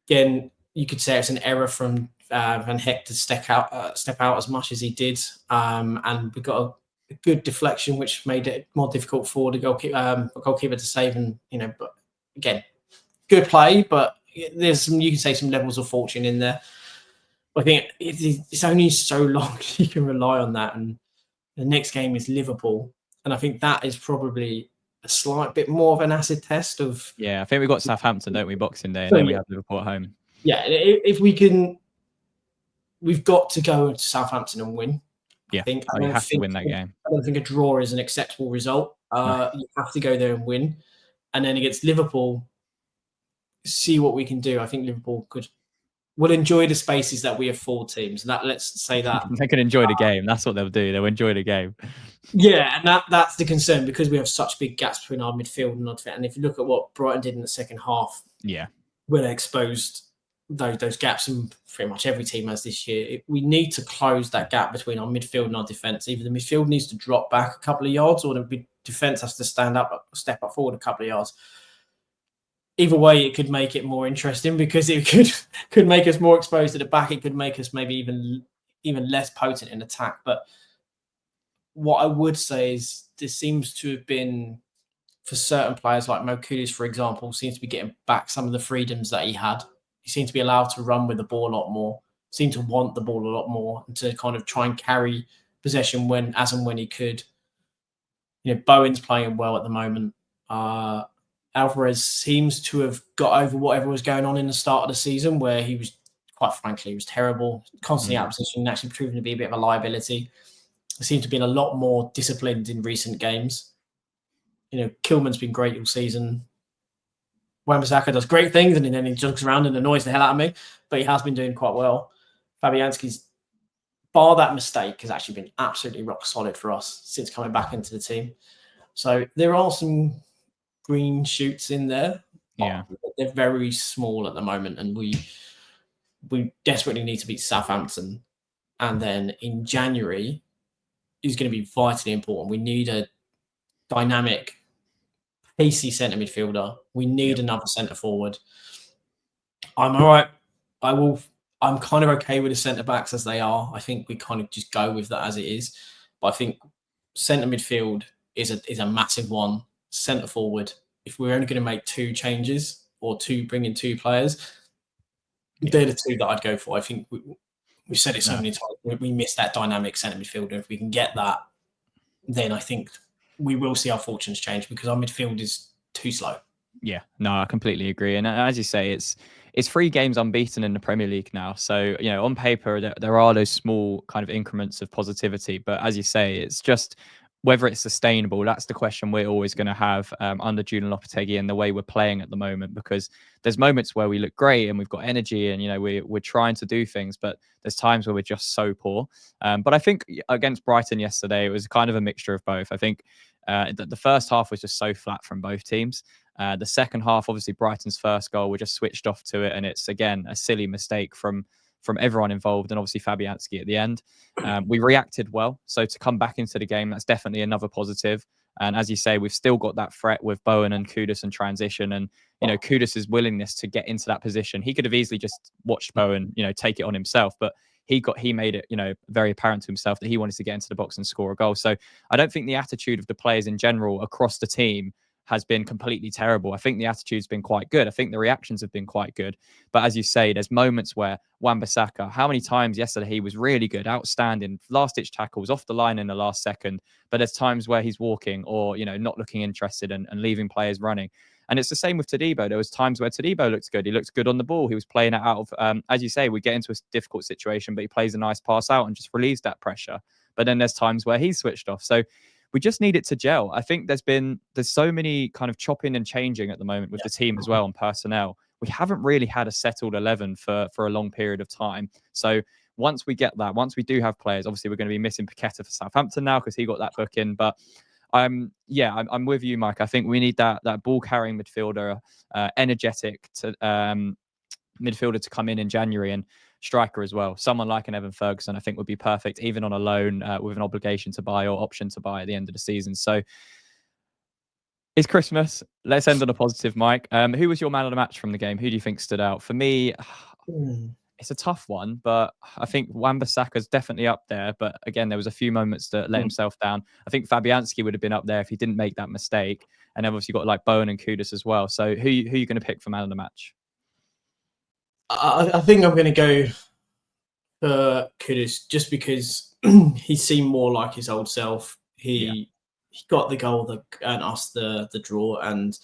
again, you could say it's an error from Van Heck to step out as much as he did, and we got a good deflection, which made it more difficult for the goalkeeper to save. And but again, good play, but there's some, you can say, some levels of fortune in there. I think it's only so long you can rely on that. And the next game is Liverpool, and I think that is probably a slight bit more of an acid test of. Yeah, I think we've got Southampton, don't we, Boxing Day, and So then we yeah, have Liverpool at home. yeah. If we can, we've got to go to Southampton and win. Yeah, I think. you have to win that game. I don't think a draw is an acceptable result. No. You have to go there and win, and then against Liverpool, see what we can do. I think Liverpool will enjoy the spaces that we afford teams. And that, let's say that they can enjoy the game. That's what they'll do. They'll enjoy the game. Yeah, and that's the concern, because we have such big gaps between our midfield and our defence. And if you look at what Brighton did in the second half, yeah, where they exposed those gaps, and pretty much every team has this year, we need to close that gap between our midfield and our defence. Either the midfield needs to drop back a couple of yards, or the defence has to step up forward a couple of yards. Either way, it could make it more interesting, because it could make us more exposed at the back. It could make us maybe even less potent in attack. But what I would say is this seems to have been, for certain players like Mo Kudus, for example, seems to be getting back some of the freedoms that he had. He seemed to be allowed to run with the ball a lot more, seemed to want the ball a lot more, and to kind of try and carry possession as and when he could. Bowen's playing well at the moment. Alvarez seems to have got over whatever was going on in the start of the season, where he was, quite frankly, he was terrible, constantly out of position, and actually proving to be a bit of a liability. He seems to have been a lot more disciplined in recent games. Kilman's been great all season. Wan-Bissaka does great things, and then he jumps around and annoys the hell out of me, but he has been doing quite well. Fabianski's, bar that mistake, has actually been absolutely rock solid for us since coming back into the team. So there are some green shoots in there. Yeah, they're very small at the moment, and we desperately need to beat Southampton. And then in January is going to be vitally important. We need a dynamic, pacey centre midfielder. We need another centre forward. I'm all right. I'm kind of okay with the centre backs as they are. I think we kind of just go with that as it is. But I think centre midfield is a massive one. Centre forward, if we're only going to make 2 changes or bring in 2 players, they're the 2 that I'd go for. I think we've said it so many times. We miss that dynamic centre midfielder. If we can get that, then I think we will see our fortunes change, because our midfield is too slow. Yeah, no, I completely agree. And as you say, it's 3 games unbeaten in the Premier League now. So, on paper, there are those small kind of increments of positivity. But as you say, it's just whether it's sustainable. That's the question we're always going to have under Julian Lopetegui and the way we're playing at the moment, because there's moments where we look great and we've got energy and, we're trying to do things, but there's times where we're just so poor. But I think against Brighton yesterday, it was kind of a mixture of both. I think the first half was just so flat from both teams. The second half, obviously, Brighton's first goal, we just switched off to it. And it's, again, a silly mistake from everyone involved, and obviously Fabianski at the end. We reacted well. So to come back into the game, that's definitely another positive. And as you say, we've still got that threat with Bowen and Kudus and transition. And, Kudus' willingness to get into that position. He could have easily just watched Bowen, take it on himself. But he made it, very apparent to himself that he wanted to get into the box and score a goal. So I don't think the attitude of the players in general across the team has been completely terrible. I think the attitude's been quite good. I think the reactions have been quite good. But as you say, there's moments where Wan-Bissaka, how many times yesterday he was really good, outstanding, last-ditch tackles, off the line in the last second. But there's times where he's walking or, not looking interested and leaving players running. And it's the same with Todibo. There was times where Todibo looks good. He looks good on the ball. He was playing it out of, as you say, we get into a difficult situation, but he plays a nice pass out and just relieves that pressure. But then there's times where he's switched off. So we just need it to gel. I think there's so many kind of chopping and changing at the moment with the team as well and personnel. We haven't really had a settled 11 for a long period of time. So once we get that, once we do have players, obviously we're going to be missing Paqueta for Southampton now because he got that book in. But I'm with you, Mike. I think we need that ball carrying midfielder, energetic midfielder to come in January, and striker as well. Someone like an Evan Ferguson, I think, would be perfect, even on a loan with an obligation to buy or option to buy at the end of the season. So it's Christmas. Let's end on a positive, Mike. Who was your man of the match from the game? Who do you think stood out? For me, it's a tough one, but I think Wan-Bissaka's definitely up there. But again, there was a few moments that let himself down. I think Fabianski would have been up there if he didn't make that mistake. And obviously got like Bowen and Kudus as well. So who are you going to pick for man of the match? I think I'm going to go for Kudus just because he seemed more like his old self. He got the goal that earned us the draw, and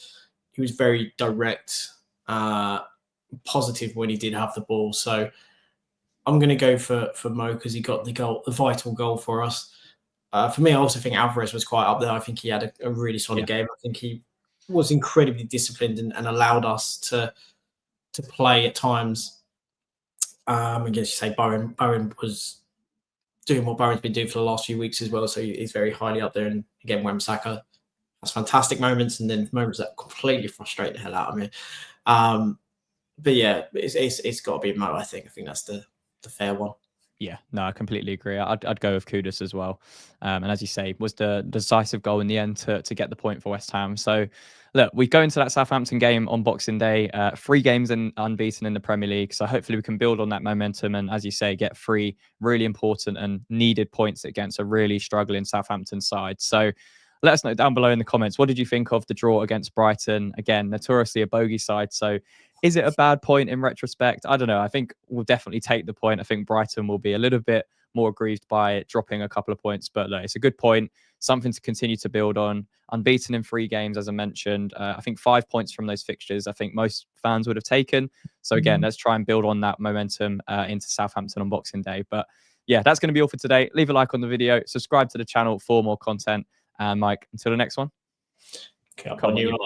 he was very direct, positive when he did have the ball. So I'm going to go for Mo because he got the vital goal for us. For me, I also think Alvarez was quite up there. I think he had a really solid game. I think he was incredibly disciplined and allowed us to play at times. I guess you say Bowen was doing what Bowen's been doing for the last few weeks as well, so he's very highly up there. And again, Wan-Bissaka has fantastic moments, and then moments that completely frustrate the hell out of me. But yeah, it's got to be Mo. I think that's the fair one. Yeah, no, I completely agree. I'd go with Kudus as well. And as you say, was the decisive goal in the end to get the point for West Ham. So look, we go into that Southampton game on Boxing Day, 3 games and unbeaten in the Premier League. So hopefully we can build on that momentum and, as you say, get 3 really important and needed points against a really struggling Southampton side. So let us know down below in the comments, what did you think of the draw against Brighton? Again, notoriously a bogey side. So is it a bad point in retrospect? I don't know. I think we'll definitely take the point. I think Brighton will be a little bit more aggrieved by dropping a couple of points, but look, it's a good point. Something to continue to build on. Unbeaten in 3 games, as I mentioned. I think 5 points from those fixtures, I think most fans would have taken. So again, let's try and build on that momentum into Southampton on Boxing Day. But yeah, that's going to be all for today. Leave a like on the video. Subscribe to the channel for more content. And Mike, until the next one. Come on, you